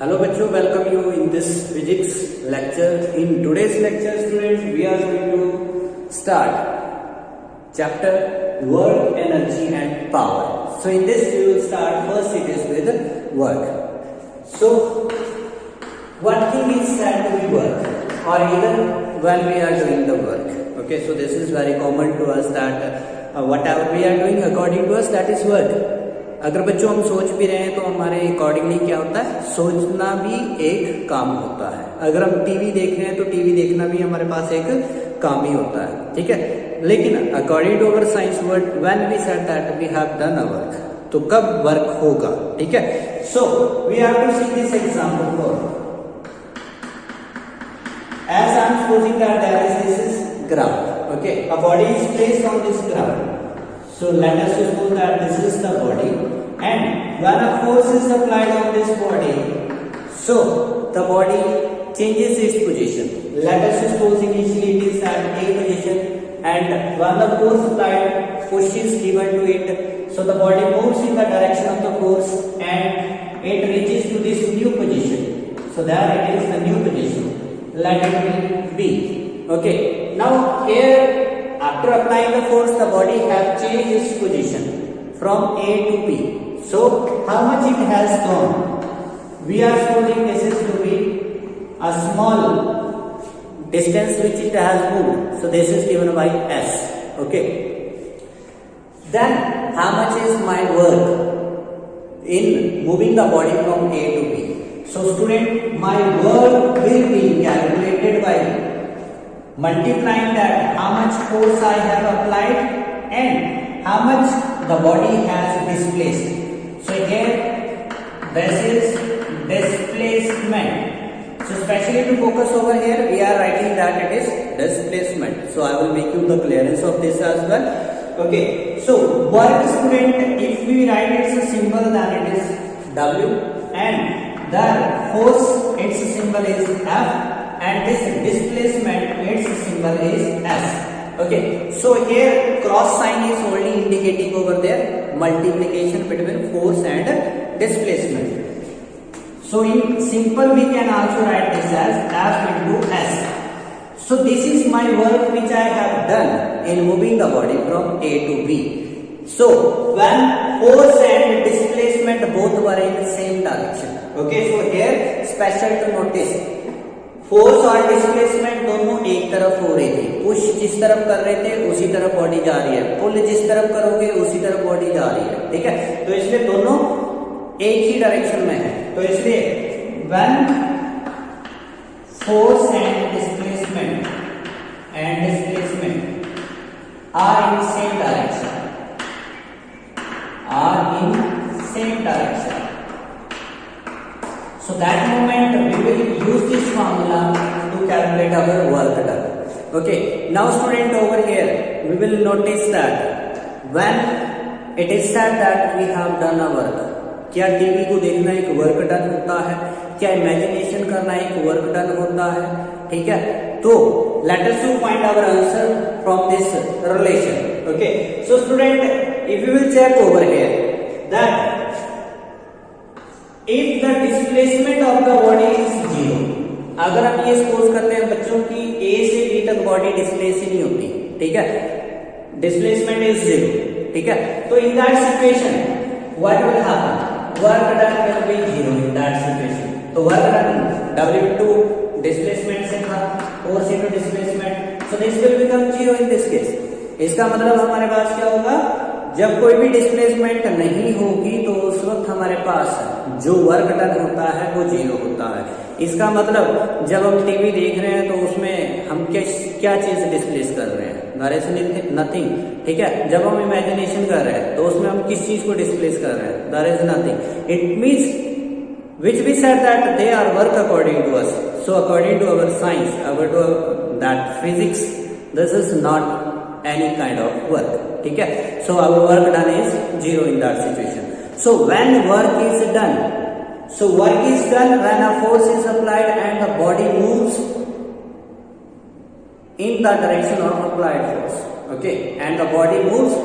Hello bachcho, welcome you in this physics lecture. In today's lecture students, we are going to start chapter work, energy and power. So in this we will start first it is with work. So what thing is said to be work or even when we are doing the work. Okay, so this is very common to us that whatever we are doing according to us that is work. अगर बच्चों हम सोच भी रहे हैं तो हमारे accordingly क्या होता है, सोचना भी एक काम होता है. अगर हम टीवी देख रहे हैं तो टीवी देखना भी हमारे पास एक काम ही होता है. ठीक है, लेकिन according to our science word when we said that we have done a work, तो कब वर्क होगा. ठीक है, so we have to see this example for as I am supposing that there is this ground. Okay, a body is placed on this ground. So let us suppose that this is the body, and when a force is applied on this body, so the body changes its position. Let us suppose initially it is at A position, and when the force applied, push is given to it, so the body moves in the direction of the force and it reaches to this new position. So there it is the new position. Let it be B. Okay, now here after applying the force, the body have changed its position from A to B. So how much it has gone? We are supposing this is to be a small distance which it has moved. So this is given by S. Okay. Then how much is my work in moving the body from A to B? So student, my work will be calculated by multiplying that how much force I have applied and how much the body has displaced. So here this is displacement. So especially to focus over here, we are writing that it is displacement. So I will make you the clearance of this as well. Okay, so work student, if we write its a symbol then it is W, and the force its symbol is F, and this displacement its symbol is S. Okay, so here cross sign is only indicating over there multiplication between force and displacement. So in simple we can also write this as F into S. So this is my work which I have done in moving the body from A to B. So when force and displacement both were in the same direction. Okay, so here special to notice, force और displacement दोनों एक तरफ हो रही थी. Push जिस तरफ कर रहे थे उसी तरफ बॉडी जा रही है, पुल जिस तरफ करोगे उसी तरफ बॉडी जा रही है. ठीक है, तो इसलिए दोनों एक ही डायरेक्शन में है. तो इसलिए when force and displacement are in same direction, so that moment we will use this formula to calculate our work done. Okay, now student over here we will notice that when it is said that we have done a work, क्या TV को देखना एक work done होता है, क्या imagination करना एक work done होता है. ठीक है, तो let us to find our answer from this relation. Okay, so student if you will check over here that if the displacement of the body is 0, अगर हम ये सपोज करते हैं बच्चों की A से B तक बॉडी डिस्प्लेस ही नहीं होती. ठीक है, डिस्प्लेसमेंट इज 0. ठीक है, तो in that situation what will happen, work done will be 0 in that situation. तो work done W into displacement से था, force into displacement, so this will become 0 in this case. इसका मतलब हमारे पास क्या होगा, जब कोई भी डिस्प्लेसमेंट नहीं होगी तो उस वक्त हमारे पास जो वर्क डन होता है वो 0 होता है. इसका मतलब जब हम टीवी देख रहे हैं तो उसमें हम क्या चीज डिस्प्लेस कर रहे हैं, देयर इज नथिंग. ठीक है, जब हम इमेजिनेशन कर रहे हैं तो उसमें हम किस चीज को डिस्प्लेस कर रहे हैं, there is nothing. It means which we said that they are work according to us. So according to our science, our to that physics, this is not any kind of work. ठीक है, so our work done is 0 in that situation. So when work is done, so work is done when a force is applied and the body moves in the direction of applied force. Okay, and the body moves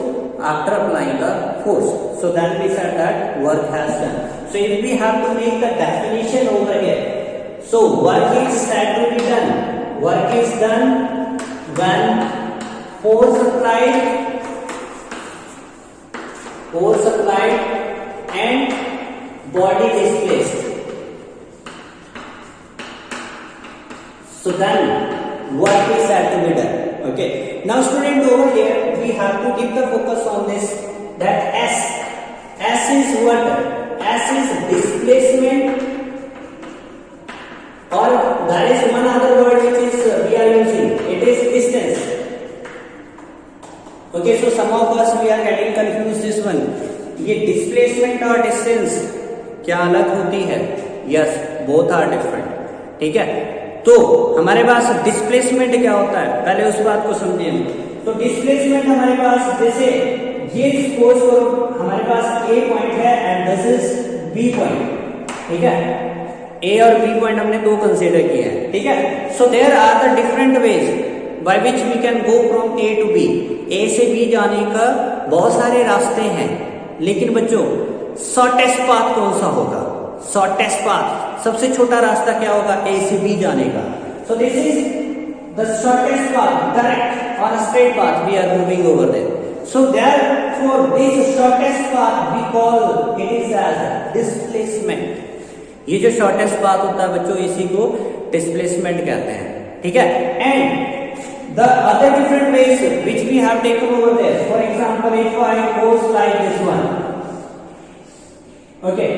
after applying the force. So then we said that work has done. So if we have to make the definition over here, so work is said to be done. Work is done when force applied and body displaced. So then work is said to be done. Okay. Now student, over here we have to give the focus on this, that S is what? S is displacement, or there is one other word which is we are using, it is distance. Okay, so some of us we are getting confused this one. ये displacement और distance क्या अलग होती है? Yes, both are different. ठीक है, तो हमारे पास डिस्प्लेसमेंट क्या होता है, पहले उस बात को समझिए। तो डिस्प्लेसमेंट हमारे पास, जैसे ये सपोज हमारे पास ए पॉइंट है and this is B point, ठीक है। ए और बी पॉइंट हमने दो कंसीडर किए हैं, ठीक है। So there are the different ways by which we can go from A to B. A से बी जाने का बहुत सारे रास्ते हैं, लेकिन बच्चों शॉर्टेस्ट पाथ कौन सा होगा? शॉर्टेस्ट पाथ, सबसे छोटा रास्ता क्या होगा? ए से बी जाने का। So this is the shortest path, direct on straight path we are moving over there. So therefore this shortest path we call it is as displacement. ये जो shortest path होता है बच्चों, इसी को displacement कहते हैं, ठीक है। And the other different ways which we have taken over there, for example if I goes like this one, okay,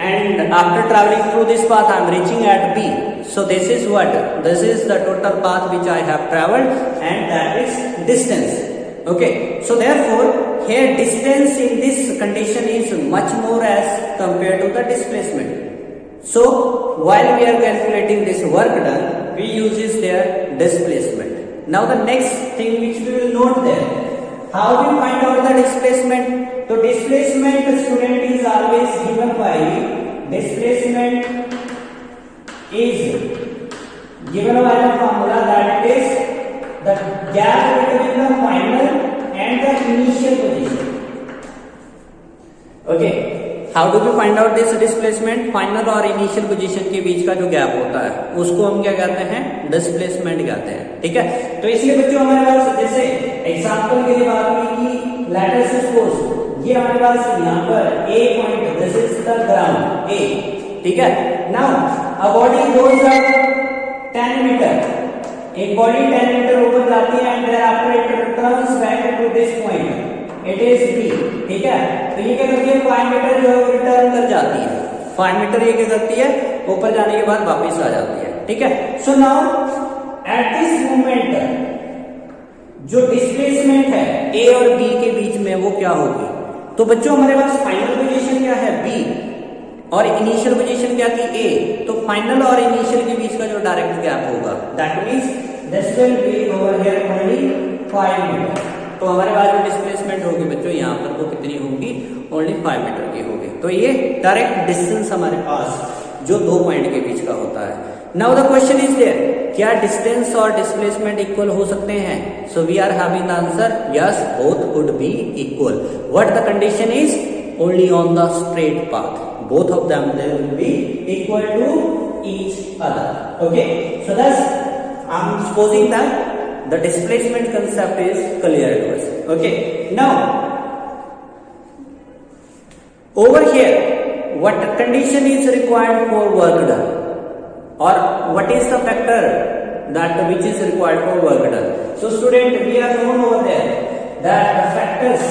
and after traveling through this path I am reaching at B, so this is what? This is the total path which I have traveled, and that is distance. Okay, so therefore here distance in this condition is much more as compared to the displacement. So while we are calculating this work done, we uses their displacement. Now the next thing which we will note there, how we find out the displacement? So displacement, student, is always given by displacement is given by the formula that it is the gap between the final and the initial position. Okay, how do we find out this displacement? Final और initial position के बीच का जो gap होता है उसको हम क्या कहते हैं? डिस्प्लेसमेंट कहते हैं, ठीक है। तो इसलिए बच्चों हमारे पास, जैसे एग्जांपल के लिए बात हुई कि लेट अस सपोज ये हमारे पास यहाँ पर A point, this is the ground A, ठीक है। Now a body goes up 10 meter, एक बॉडी 10 मीटर ऊपर जाती है and thereafter it returns back to this point, it is B, ठीक है। तो ये क्या करती है? 5 मीटर जो है रिटर्न कर जाती है, 5 मीटर ये क्या करती है? ऊपर जाने के बाद वापस आ जाती है, ठीक है। So now at this moment जो डिस्प्लेसमेंट है ए और बी के बीच में वो क्या होगी? तो बच्चों हमारे पास फाइनल पोजीशन क्या है? बी, और इनिशियल पोजीशन क्या थी? ए। तो फाइनल और इनिशियल के बीच का जो डायरेक्ट गैप होगा, that means this will be over here only 5 metre. तो हमारे पास जो डिस्प्लेसमेंट होगी बच्चों यहाँ पर वो कितनी होगी? ओनली 5 मीटर की होगी। तो ये डायरेक्ट डिस्टेंस हमारे पास जो दो पॉइंट के बीच का होता है। Now the question is there, क्या डिस्टेंस और डिस्प्लेसमेंट इक्वल हो सकते हैं? So we are having the answer yes, both could be equal. What the condition is? Only on the straight path, both of them they will be equal to each other. Okay, so thus I am supposing that the displacement concept is clear to us. Okay, now over here what condition is required for work done, or what is the factor that which is required for work done? So student, we are known over there that the factors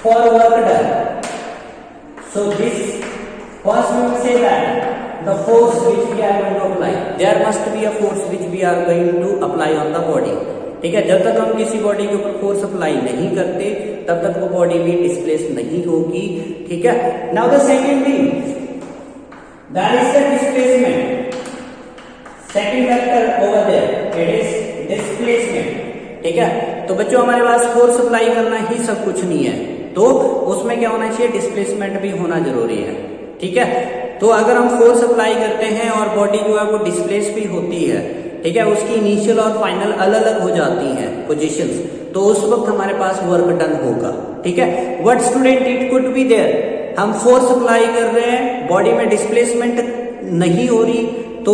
for work done. So this first we will say that the force which we are going to apply, there must be a force which we are going to apply on the body, ठीक है। जब तक हम किसी body के ऊपर force apply नहीं करते तब तक वो बॉडी भी डिस्प्लेस नहीं होगी, ठीक है। Now the second thing, that is the displacement, second factor over there, it is displacement, ठीक है। तो बच्चों हमारे पास फोर्स अप्लाई करना ही सब कुछ नहीं है, तो उसमें क्या होना चाहिए? डिस्प्लेसमेंट भी होना जरूरी है, ठीक है। तो अगर हम फोर्स अप्लाई करते हैं और बॉडी जो है वो डिस्प्लेस भी होती है, ठीक है, उसकी इनिशियल और फाइनल अलग अलग हो जाती हैं पोजीशंस, तो उस वक्त हमारे पास वर्क डन होगा, ठीक है। What student, it could be there हम फोर्स अप्लाई कर रहे हैं, बॉडी में डिस्प्लेसमेंट नहीं हो रही, तो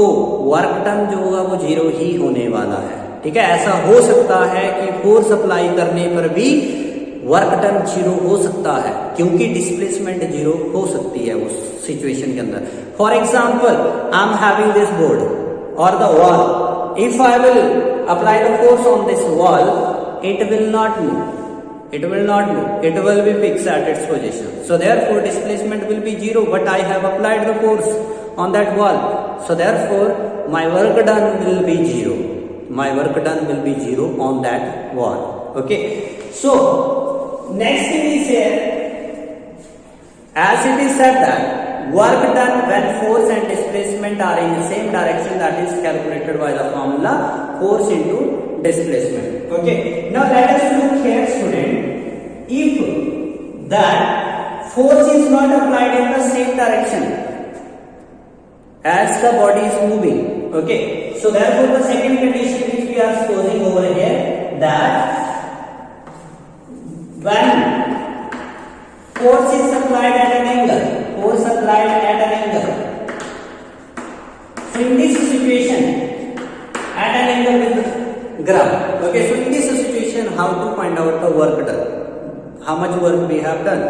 वर्क डन जो होगा वो 0 ही होने वाला है। ठीक है, ऐसा हो सकता है कि फोर्स अप्लाई करने पर भी वर्क डन 0 हो सकता है, क्योंकि डिस्प्लेसमेंट 0 हो सकती है उस सिचुएशन के अंदर। For example, I am having this board और the wall, if I will apply the force on this wall, it will not move, it will not move, it will be fixed at its position, so therefore displacement will be 0, but I have applied the force on that wall, so therefore my work done will be 0, my work done will be 0 on that wall. Okay, so next thing is here, as it is said that work done when force and displacement are in the same direction, that is calculated by the formula force into displacement. Okay, now let us look here, student. If that force is not applied in the same direction as the body is moving, okay, so therefore the second condition which we are supposing over here, that when force is applied at an angle, force applied at an angle, so in this situation at an angle with ground. Okay, so in this situation, how to find out the work done? How much work we have done?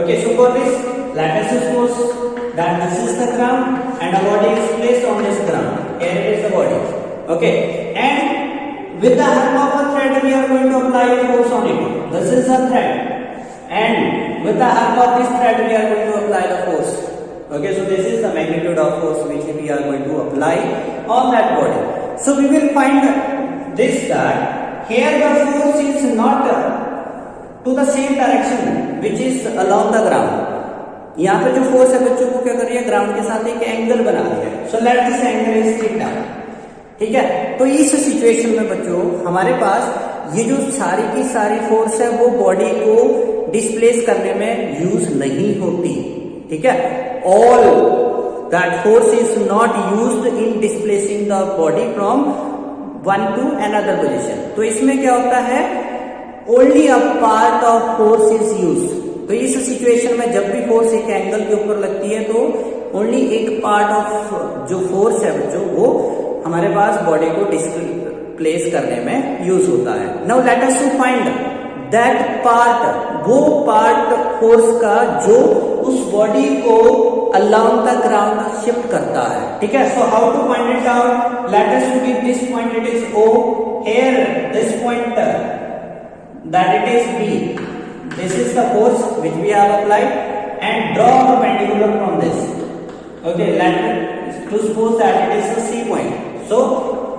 Okay, so for this, let us suppose that this is the ground and a body is placed on this ground. Here it is the body. Okay, and with the help of a thread, we are going to apply a force on it. This is a thread, and with the help of this thread, we are going to apply the force. Okay, so this is the magnitude of force which we are going to apply on that body. So we will find this, that here the force is not to the same direction which is along the ground. यहाँ पे जो force है बच्चों को क्या कर रही है, ग्राउंड के साथ एक एंगल बना रही है. So let this angle is theta. ठीक है, तो इस सिचुएशन में बच्चों हमारे पास ये जो सारी की सारी फोर्स है वो बॉडी को डिस्प्लेस करने में यूज नहीं होती. ठीक है, all that force is not used in displacing the body from one two another position. तो इसमें क्या होता है, only a part of force is use. तो इस सिचुएशन में जब भी फोर्स एक एंगल के ऊपर लगती है तो ओनली एक पार्ट ऑफ जो फोर्स है बच्चों वो हमारे पास बॉडी को डिस्प्लेस करने में यूज होता है. Now let us to find that part, वो पार्ट फोर्स का जो उस बॉडी को along the ground शिफ्ट करता है. ठीक है, so how to find it out, let us give this point, it is O, here this point that it is B, this is the force which we have applied, and draw perpendicular from this. Okay, let to suppose that it is the C point. So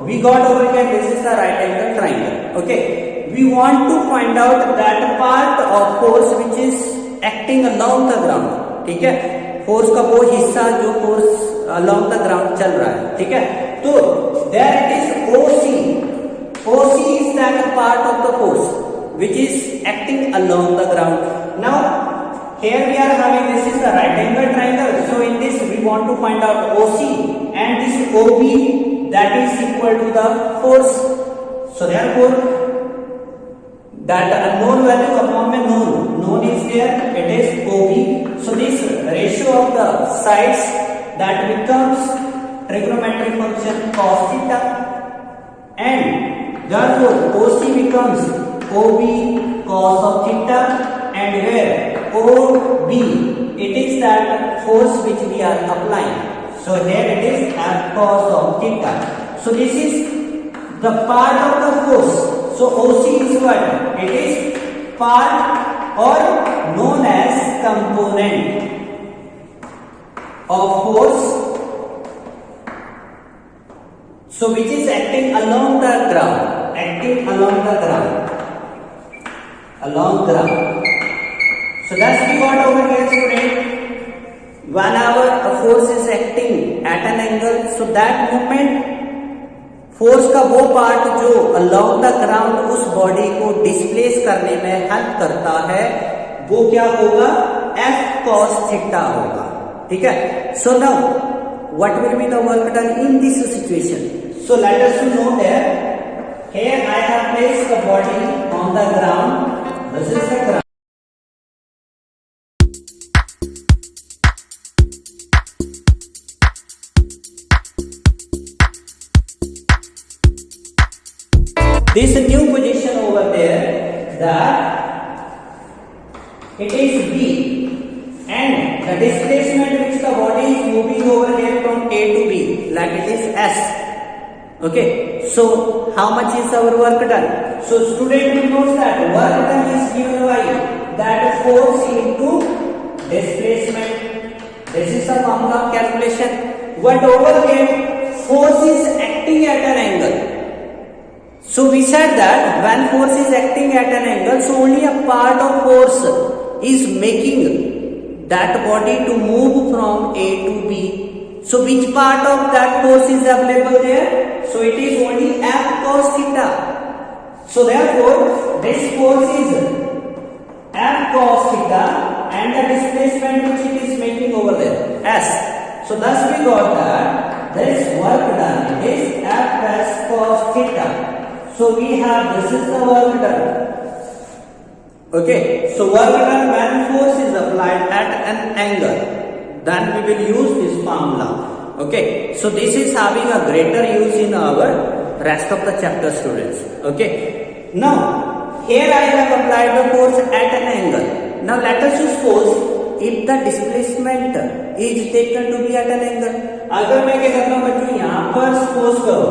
we got over here, this is the right angle triangle. Okay, we want to find out that part of force which is acting along the ground. ठीक है, force का वो हिस्सा जो force along the ground चल रहा है. ठीक है, तो there it is OC. OC is that part of the force which is acting along the ground. Now here we are having, this is the right angle triangle, so in this we want to find out OC and this OB, that is equal to the force. So therefore that unknown value upon में known is there, it is OB. So this ratio of the sides that becomes trigonometric function cos theta, and therefore OC becomes OB cos of theta, and where OB, it is that force which we are applying. So here it is as cos of theta. So this is the part of the force. So OC is what? It is part or known as component of force, so which is acting along the ground, along ground. So that's we got over here, student. Whenever a force is acting at an angle, so that movement force का वो part जो along the ground उस body को displace करने में help करता है वो क्या होगा, F cos थीटा होगा. ठीक है, so now what will be the work done in this situation. So let us know that here I have placed the body on the ground. This is the ground. this new position over there, that it is B, and the displacement which the body is moving over here from A to B, like it is S. Okay, so how much is our work done? So student knows that work done is given by that force into displacement. This is the formula of calculation. But over here, force is acting at an angle. So we said that when force is acting at an angle, so only a part of force is making that body to move from A to B. So which part of that force is available there? So it is only F cos theta. So therefore, this force is F cos theta and the displacement which it is making over there, S. So thus we got that this work done is Fs cos theta. So we have, this is the work done. Okay, so work done when force is applied at an angle, then we will use this formula. Okay, so this is having a greater use in our rest of the chapter, students. Okay, now here I have applied the force at an angle. Now let us suppose if the displacement is taken to be at an angle. अगर मैं क्या करता हूँ बच्चों, यहाँ पर suppose करो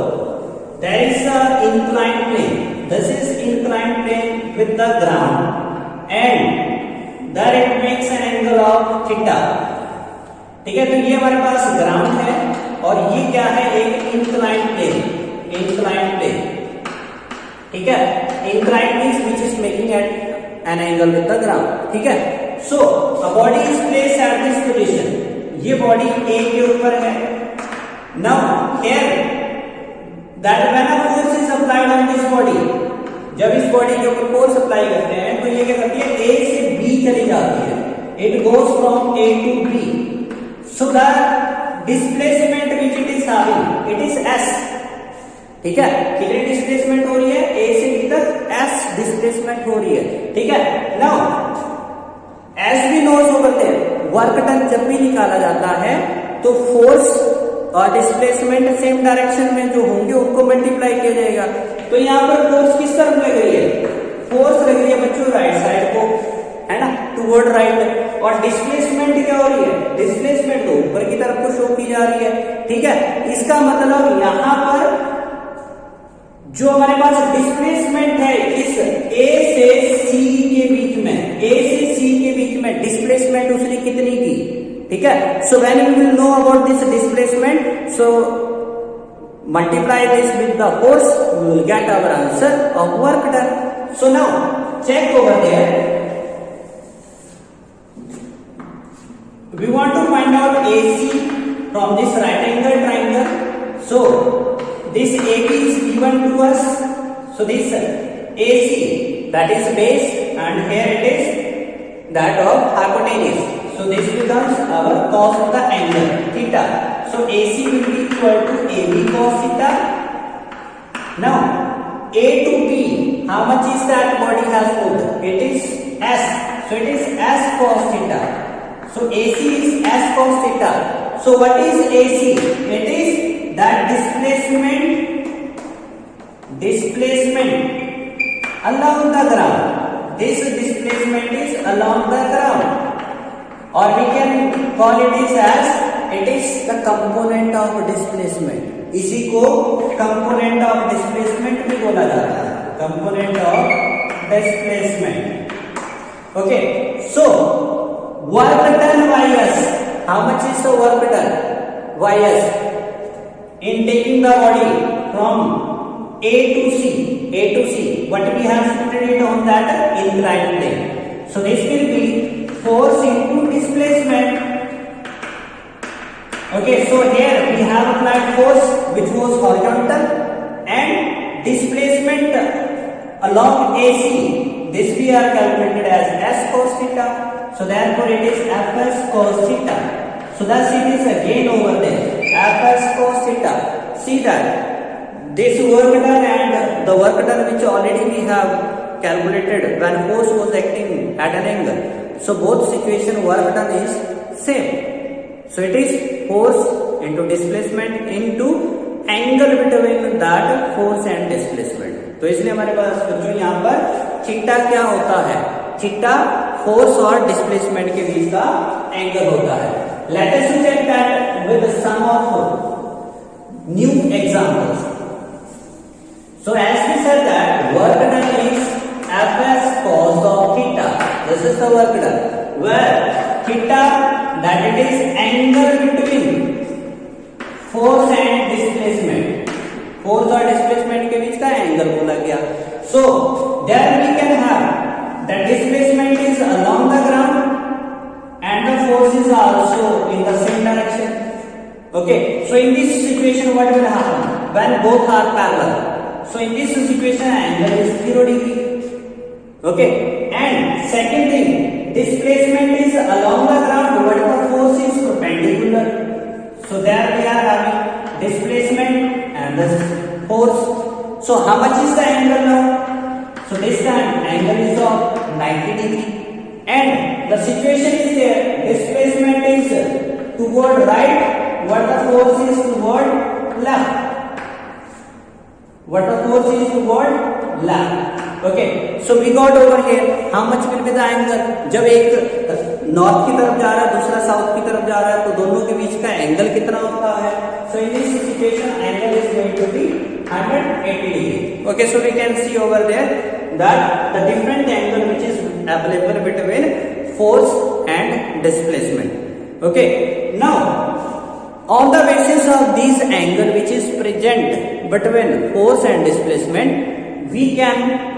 there is a inclined plane. This is inclined plane with the ground and there it makes an angle of theta. ठीक है, तो ये हमारे पास ग्राउंड है और ये क्या है, एक इंक्लाइंड प्लेन. इंक्लाइंड प्लेन, ठीक है, inclined means which is making at an angle with the ground. ठीक है, so a body is placed at this position. ये बॉडी ए के ऊपर है. Now here that when a force is applied on this body, जब इस body के ऊपर फोर्स अप्लाई करते हैं तो ये क्या करती है, ए से बी चली जाती है. It goes from A to B. So the displacement which it is having, it is S. ठीक है, कितनी डिस्प्लेसमेंट हो रही है, A से B तक S डिस्प्लेसमेंट हो रही है. ठीक है, now as we know over there, work done जब भी निकाला जाता है तो फोर्स और डिस्प्लेसमेंट सेम डायरेक्शन में जो होंगे उनको मल्टीप्लाई किया जाएगा. तो यहाँ पर फोर्स किस तरफ लग रही है, फोर्स लग रही है बच्चों राइट साइड को, है ना, टुवर्ड राइट. और डिस्प्लेसमेंट क्या हो रही है, डिस्प्लेसमेंट तो ऊपर की तरफ को शो की जा रही है. ठीक है, इसका मतलब यहां पर जो हमारे पास डिस्प्लेसमेंट है इस ए से सी के बीच में, ए से सी के बीच में डिस्प्लेसमेंट उसने कितनी की. ठीक है, so when we will know about this displacement, so multiply this with the force, we will get our answer of work done. So now check over there. We want to find out AC from this right angle triangle. So this AB is given to us. So this AC, that is base, and here it is that of hypotenuse. So this becomes our cos of the angle theta. So AC will be equal to AB cos theta. Now A to B, how much is that body has moved? It is S. So it is S cos theta. So AC is S cos theta. So what is AC? It is that displacement along the ground. This displacement is along the ground, or we can call it as it is the component of displacement. इसी को component of displacement भी बोला जाता है, component of displacement. Okay, so work done by us. How much is the work done by us in taking the body from A to C? A to C. What we have shifted it on that inclined plane. So this will be force into displacement. Okay. So here we have applied force which was horizontal and displacement along AC. This we are calculated as S cos theta. So therefore it is Fs cos theta. So thus it is again over there, Fs cos theta. See that this work done and the work done which already we have calculated when force was acting at an angle. So both situation work done is same. So it is force into displacement into angle between that force and displacement. तो इसलिए हमारे पास बच्चों यहाँ पर theta क्या होता है, theta force और डिस्प्लेसमेंट के बीच का एंगल होता है। Let us check that with some of new examples. So as we said that work done is Fs cos of theta. This is the work done. Where theta that it is angle between force and displacement. Force और displacement के बीच का angle बोला गया. So there we can have the displacement is along the ground and the force is also in the same direction. Okay. So in this situation what will happen when both are parallel? So in this situation angle is 0 degree. Okay, and second thing, displacement is along the ground but the force is perpendicular. So there we are having displacement and the force. So how much is the angle now? So this time angle is of 90 degree and the situation is there, displacement is toward right but the force is toward left. What the force is toward left. Okay, so we got over here how much will be the angle? जब एक north की तरफ जा रहा है दूसरा south की तरफ जा रहा है तो दोनों के बीच का एंगल कितना होता है? So in this situation angle is going to be 180 degree. Okay, so we can see over there that the different angle which is available between force and displacement. Okay, now on the basis of this angle which is present between force and displacement, we can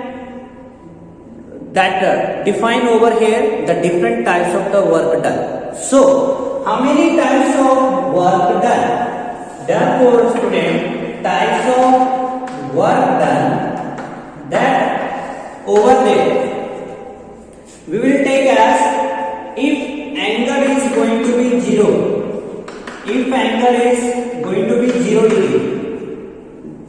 define over here the different types of the work done. So, how many types of work done? Therefore, student, types of work done that over there we will take as if angle is going to be 0. If angle is going to be 0 degree,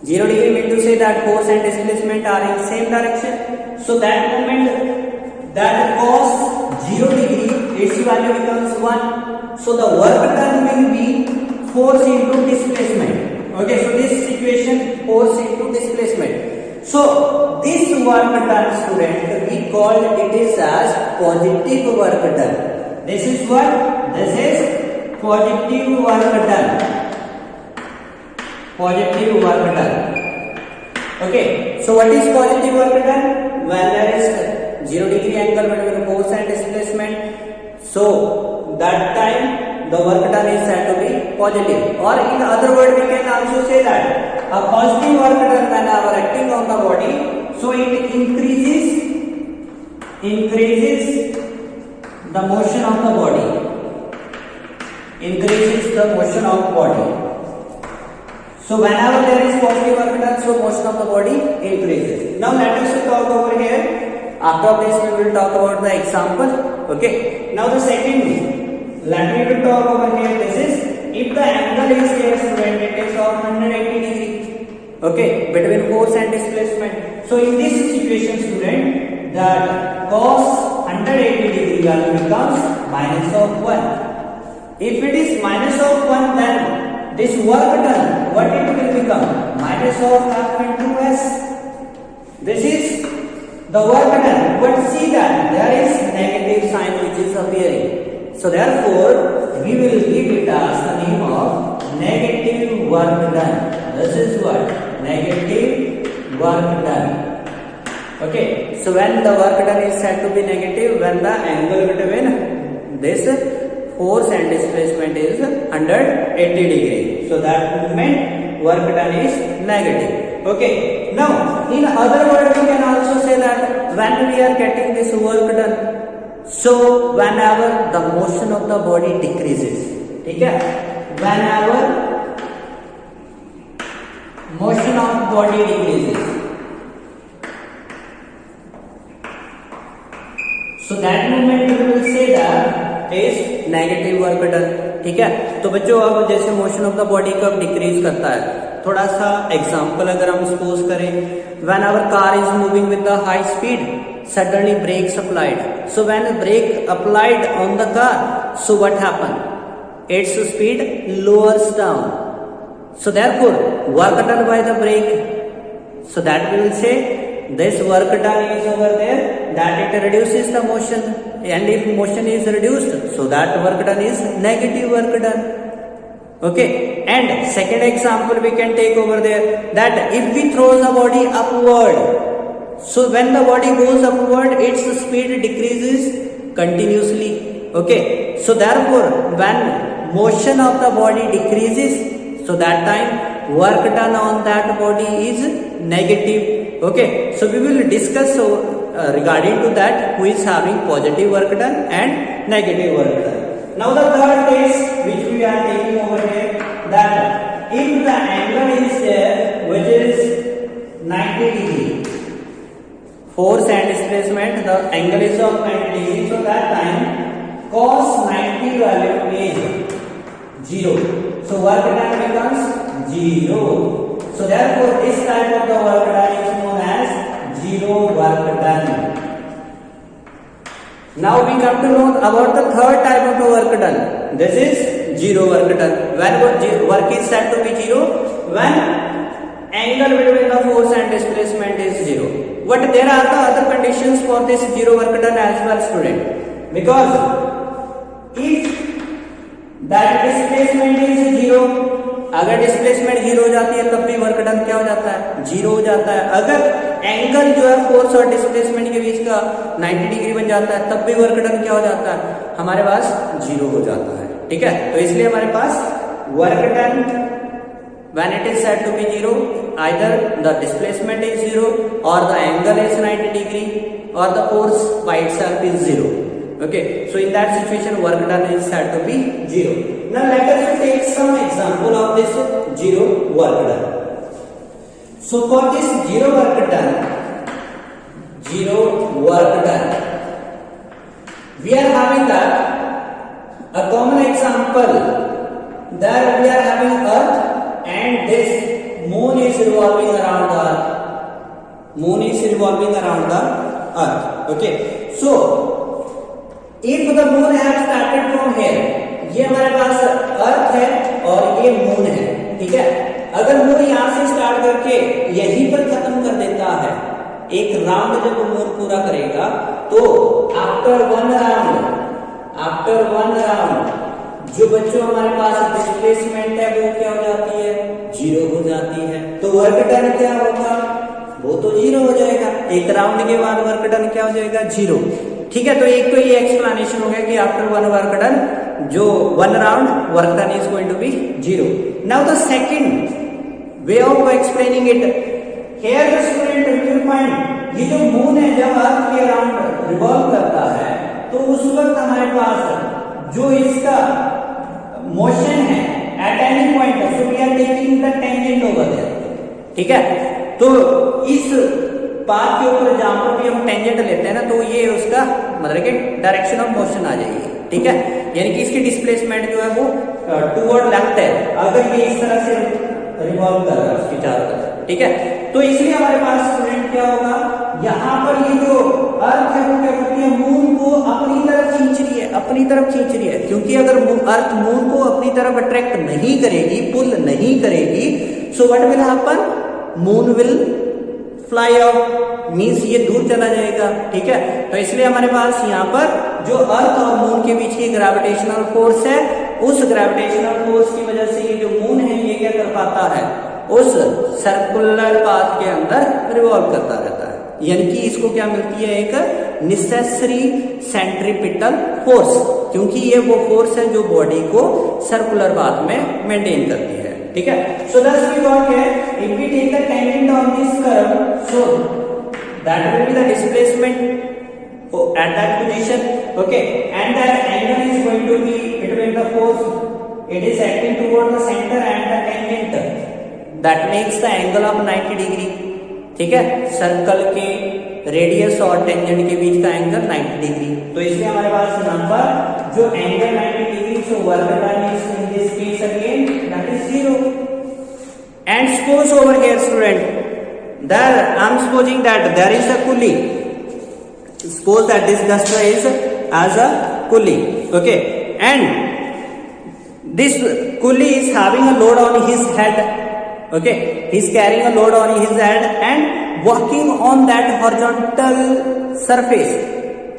0 degree means to say that force and displacement are in same direction. So that moment that cos 0 degree, its value becomes 1. So the work done will be force into displacement. Okay, so this situation force into displacement. So this work done, student, we call it is as positive work done. This is what? This is positive work done. Positive work done. Okay, so what is positive work done? When there is 0 degree angle between force and displacement, so that time the work done is said to be positive. Or in other words, we can also say that a positive work done when our acting on the body, so it increases the motion of the body. Increases the motion of body. So whenever there is positive work done, so motion of the body increases. Now let us talk over here. After this we will talk about the example. Okay. Now the second, let me will talk over here. This is if the angle is here, student, it is of 180 degree. Okay, between force and displacement. So in this situation, student, that cos 180 degree value becomes minus of 1. If it is minus of 1, then this work done, what it will become? Minus of F into S. This is the work done. But see that there is negative sign which is appearing. So therefore, we will give it as the name of negative work done. This is what? Negative work done. Okay. So when the work done is said to be negative, when the angle between this force and displacement is 180 degree. So that moment work done is negative. Okay. Now, in other words, we can also say that when we are getting this work done, so whenever the motion of the body decreases, okay? Whenever motion of body decreases, so that moment we will say that is negative work done. ठीक है. तो बच्चों अब जैसे motion of the body कब decrease करता है, थोड़ा सा एग्जांपल अगर हम सपोज करें, when our car is moving with the high speed, suddenly brakes applied. So when brake applied on the car, so what happened? Its speed lowers down. So therefore, work done by the brake. So that we will say this work done is over there, that it reduces the motion, and if motion is reduced, so that work done is negative work done. Okay, and second example we can take over there, that if we throw the body upward, so when the body goes upward, its speed decreases continuously. Okay, so therefore when motion of the body decreases, so that time work done on that body is negative. Okay, so we will discuss regarding to that, who is having positive work done and negative work done. Now the third case which we are taking over here, that if the angle is there which is 90 degree, force and displacement, the angle is of 90 degree, so that time cos 90 value is 0. So work done becomes 0. So therefore this type of the work done is known as zero work done. Now we come to know about the third type of the work done. This is zero work done. When work is said to be zero, when angle between the force and displacement is 0. But there are the other conditions for this zero work done as well, student. Because if that displacement is 0, अगर displacement 0 हो जाती है तब भी work done क्या हो जाता है, 0 हो जाता है. अगर एंगल जो है फोर्स और डिस्प्लेसमेंट के बीच का 90 डिग्री बन जाता है तब भी वर्क डन क्या हो जाता है, हमारे पास 0 हो जाता है. ठीक है, तो इसलिए हमारे पास work done when it is said to be 0, either the displacement is 0 or the angle is 90 degree or the force by itself is 0. Okay, so in that situation work done is said to be 0. Now let us take some example of this zero work done. So for this zero work done, we are having that a common example, that we are having earth and this moon is revolving around the earth. Okay, so if the moon has started from here, ये हमारे पास अर्थ है और ये moon है. ठीक है, अगर moon यहां से स्टार्ट करके यहीं पर खत्म कर देता है, एक राउंड जब मून पूरा करेगा, तो आफ्टर वन राउंड जो बच्चों हमारे पास डिस्प्लेसमेंट है वो क्या हो जाती है, 0 हो जाती है. तो वर्क डन क्या होगा, वो तो 0 हो जाएगा. एक राउंड के बाद वर्क डन क्या हो जाएगा, 0. ठीक है, तो एक तो ये एक्सप्लेनेशन हो गया कि आफ्टर वन वर्क डन, जो one round work done is going to be 0. Now the second way of explaining it, here the student will find, ये जो मून है जब अर्थ के अराउंड रिवॉल्व करता है तो उस वक्त हमारे पास जो इसका मोशन है at any point, so we are taking the tangent over there. ठीक है, तो इस पाथ के ऊपर जहां पर भी हम टेंजेंट लेते हैं ना, तो ये उसका मतलब कि डायरेक्शन ऑफ मोशन आ जाएगी. ठीक है, यानी कि इसकी डिस्प्लेसमेंट जो है वो टुवर्ड लेफ्ट है, अगर ये इस तरह से रिवॉल्व कर रहा है उसकी चारों तरफ. ठीक है, तो इसलिए हमारे पास स्टूडेंट क्या होगा, यहाँ पर ये जो अर्थ है वो क्या करती है, मून को अपनी तरफ खींच रही है, क्योंकि अगर अर्थ मून को अपनी तरफ अट्रैक्ट नहीं करेगी, पुल नहीं करेगी, so what will happen, moon will fly of, means ये दूर चला जाएगा. ठीक है, तो इसलिए हमारे पास यहाँ पर जो अर्थ और मून के बीच की ग्रेविटेशनल फोर्स है, उस ग्रेविटेशनल फोर्स की वजह से ये जो मून है ये क्या कर पाता है, उस सर्कुलर पाथ के अंदर रिवॉल्व करता रहता है. यानी कि इसको क्या मिलती है, एक नेसेसरी सेंट्रीपिटल फोर्स, क्योंकि ये वो फोर्स है जो बॉडी को सर्कुलर पाथ में मेंटेन करती है. ठीक है, सो thus we got here, if we take the tangent on this curve, so that will be the displacement at that position. Okay, and that angle is going to be between the force, it is acting toward the center and the tangent, that makes the angle of 90 degree. ठीक है, circle के radius और tangent के बीच का angle 90 degree. तो इसलिए हमारे पास यहाँ पर जो angle 90 degree, so work done is in this case again that is 0. And suppose over here student, there I am supposing that there is a pulley. Suppose that this duster is as a pulley. Okay, and this coolie is having a load on his head. Okay, he's carrying a load on his head and walking on that horizontal surface.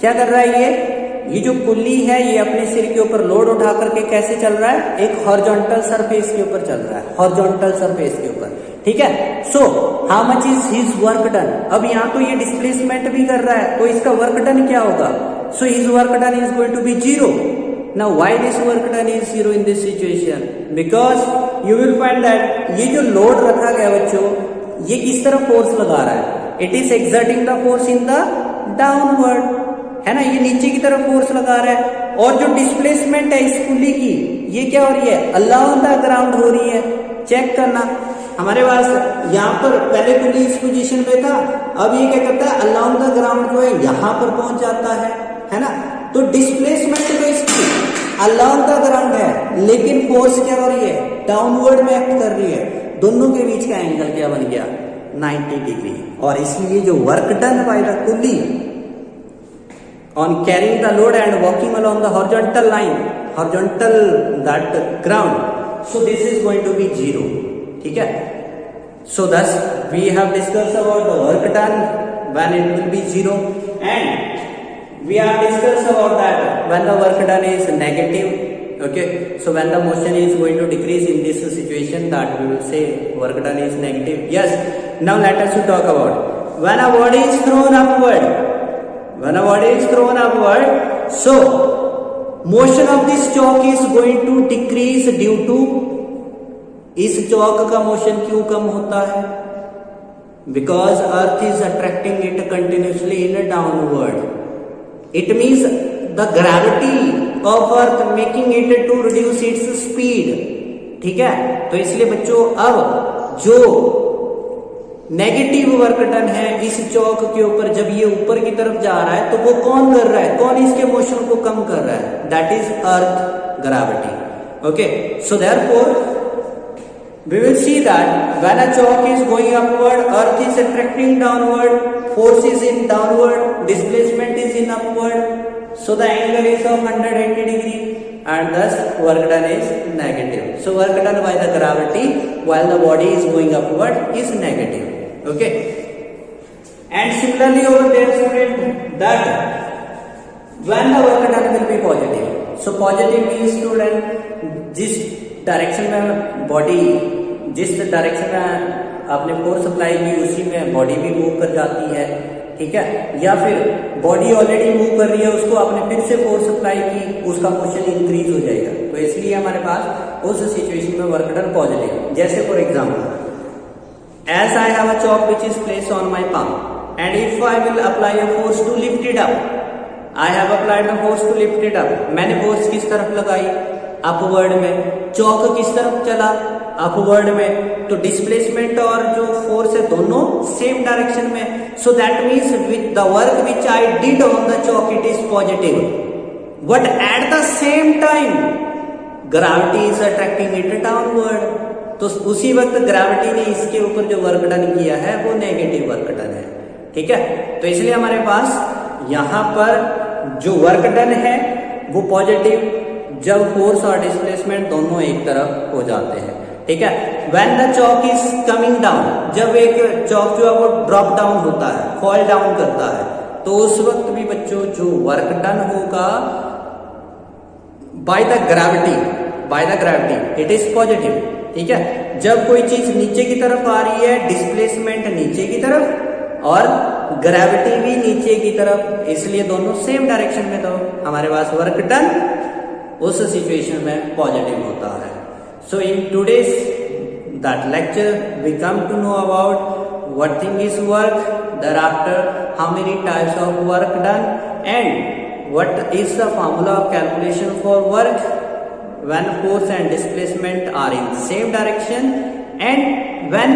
क्या कर रहा है ये जो कुल्ली है ये अपने सिर के ऊपर लोड उठा करके कैसे चल रहा है, एक हॉरिजॉन्टल सरफेस के ऊपर चल रहा है, हॉरिजॉन्टल सरफेस के ऊपर, ठीक है। So how much is his work done, अब यहाँ तो ये डिस्प्लेसमेंट भी कर रहा है, तो इसका वर्क डन क्या होगा, so his work done is going to be 0. Now why this work done is 0 in this situation? Because you will find that ये जो लोड रखा गया बच्चों, ये किस तरफ फोर्स लगा रहा है, it is exerting the force in the downward, है ना, ये नीचे की तरफ फोर्स लगा रहा है। और जो डिस्प्लेसमेंट है इस कुल्ली की, ये क्या हो रही है, अलाउंग द ग्राउंड हो रही है। चेक करना, हमारे पास यहाँ पर पहले कुल्ली इस पोजीशन पे था, अब ये क्या करता है, अलाउंग द ग्राउंड जो है यहाँ पर पहुंच जाता है ना। तो डिस्प्लेसमेंट तो इसकी अलाउंग द ग्राउंड है, लेकिन फोर्स क्या हो रही है, डाउनवर्ड में एक्ट कर रही है। दोनों के बीच का एंगल क्या बन गया, 90 डिग्री। और इसलिए जो वर्क डन बाय द कुल्ली on carrying the load and walking along the horizontal line, horizontal that ground, so this is going to be 0, ठीक है। So thus we have discussed about the work done when it will be 0, and we have discussed about that when the work done is negative. Okay, so when the motion is going to decrease in this situation, that we will say work done is negative. Yes, now let us talk about when a body is thrown upward. When a body is thrown upward, so motion of this chalk is going to decrease due to, इस चौक का motion क्यों कम होता है, because earth is attracting it continuously in a downward. It means the gravity of earth making it to reduce its speed, ठीक है। तो इसलिए बच्चों अब जो नेगेटिव वर्क डन है इस चौक के ऊपर, जब ये ऊपर की तरफ जा रहा है तो वो कौन कर रहा है, कौन इसके मोशन को कम कर रहा है, that is earth gravity. Okay, so therefore we will see that when a chalk is going upward, earth is attracting downward, force is in downward, displacement is in upward, so the angle is of 180 degree and thus work done is negative. So work done by the gravity while the body is going upward is negative. Okay, and similarly over there student, that when the work done will be positive. So positive means student जिस direction में body, जिस direction में आपने force apply की उसी में body भी move कर जाती है, ठीक है, या फिर बॉडी ऑलरेडी मूव कर रही है, उसको आपने फिर से फोर्स अप्लाई की, उसका मोशन इंक्रीज हो जाएगा. तो इसलिए हमारे पास उस सिचुएशन में वर्क डन पॉजिटिव. जैसे for example, as I have a chalk which is placed on my palm and if I will apply a force to lift it up, I have applied a force to lift it up. मैंने force किस तरफ लगाई, upward में. चौक किस तरफ चला, upward में. तो डिस्प्लेसमेंट और जो फोर्स है दोनों सेम डायरेक्शन में. So that means with the work which I did on the Chowk it is positive, but at the same time gravity is attracting it downward. तो उसी वक्त ग्रेविटी ने इसके ऊपर जो वर्क डन किया है वो नेगेटिव वर्क डन है, ठीक है. तो इसलिए हमारे पास यहां पर जो वर्क डन है वो पॉजिटिव, जब फोर्स और डिस्प्लेसमेंट दोनों एक तरफ हो जाते हैं, ठीक है. When the chalk is coming down, जब एक चॉक जो है वो ड्रॉप डाउन होता है, फॉल डाउन करता है, तो उस वक्त भी बच्चों जो वर्क डन होगा by the gravity it is positive, ठीक है. जब कोई चीज नीचे की तरफ आ रही है, डिस्प्लेसमेंट नीचे की तरफ और ग्रेविटी भी नीचे की तरफ, इसलिए दोनों सेम डायरेक्शन में, तो हमारे पास वर्क डन उस सिचुएशन में पॉजिटिव होता है. So in today's that lecture we come to know about what thing is work, thereafter how many types of work done, and what is the formula of calculation for work when force and displacement are in same direction and when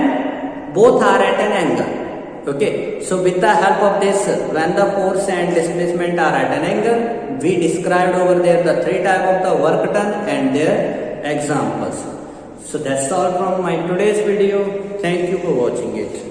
both are at an angle. Okay, so with the help of this, when the force and displacement are at an angle, we described over there the three type of the work done and their examples. So that's all from my today's video. Thank you for watching it.